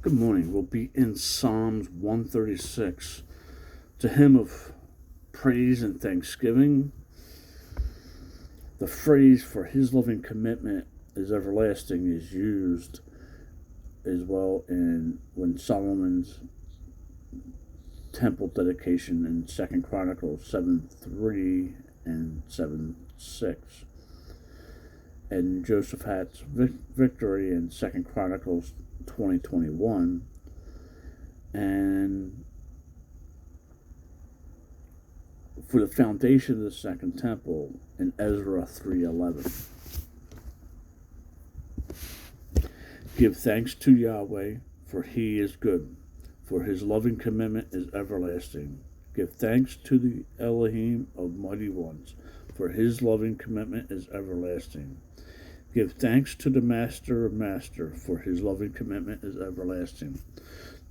Good morning. We'll be in Psalms 136. It's a hymn of praise and thanksgiving. The phrase "for his loving commitment is everlasting" is used as well in when Solomon's temple dedication in 2 Chronicles 7:3 and 7:6. And Jehoshaphat's victory in 2 Chronicles 20:21, and for the foundation of the second temple in Ezra 3:11. Give thanks to Yahweh, for he is good, for his loving commitment is everlasting. Give thanks to the Elohim of mighty ones, for his loving commitment is everlasting. Give thanks to the Master of Master, for his loving commitment is everlasting.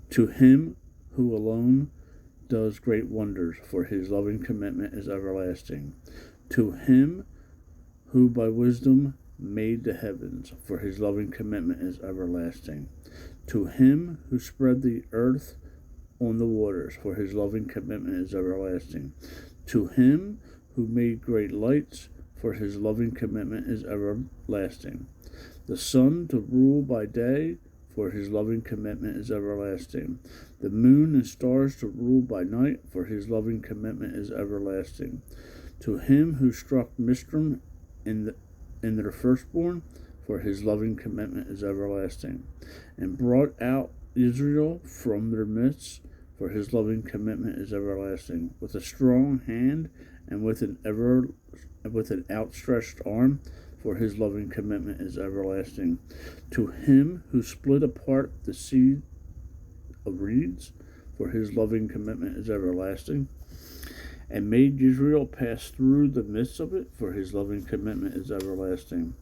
To him who alone does great wonders, for his loving commitment is everlasting. To him who by wisdom made the heavens, for his loving commitment is everlasting. To him who spread the earth on the waters, for his loving commitment is everlasting. To him who made great lights, for his loving commitment is everlasting. The sun to rule by day, for his loving commitment is everlasting. The moon and stars to rule by night, for his loving commitment is everlasting. To him who struck Mizraim in their firstborn, for his loving commitment is everlasting, and brought out Israel from their midst, for his loving commitment is everlasting. With a strong hand and with an outstretched arm, for his loving commitment is everlasting. To him who split apart the sea of reeds, for his loving commitment is everlasting, and made Israel pass through the midst of it, for his loving commitment is everlasting.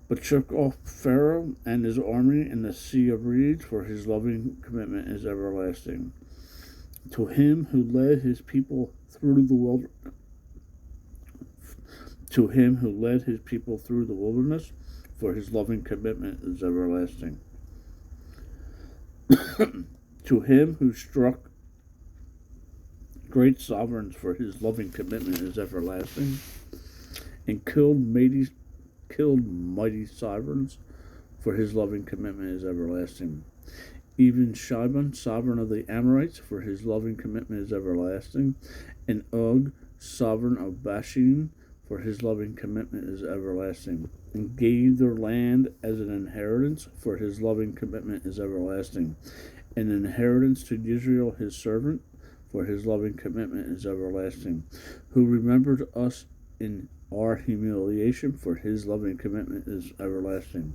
But shook off Pharaoh and his army in the sea of reeds, for his loving commitment is everlasting. To him who led his people through the wilderness, for his loving commitment is everlasting. To him who struck great sovereigns, for his loving commitment is everlasting, and killed mighty sovereigns, for his loving commitment is everlasting. Even Shibon, sovereign of the Amorites, for his loving commitment is everlasting, and Og, sovereign of Bashan, for his loving commitment is everlasting, and gave their land as an inheritance, for his loving commitment is everlasting, an inheritance to Israel his servant, for his loving commitment is everlasting, who remembered us in our humiliation, for his loving commitment is everlasting,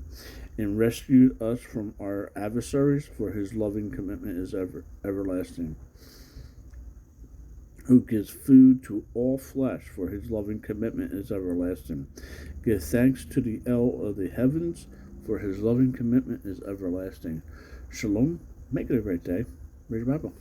and rescued us from our adversaries, for his loving commitment is everlasting, who gives food to all flesh, for his loving commitment is everlasting. Give thanks to the El of the heavens, for his loving commitment is everlasting. Shalom. Make it a great day. Read your Bible.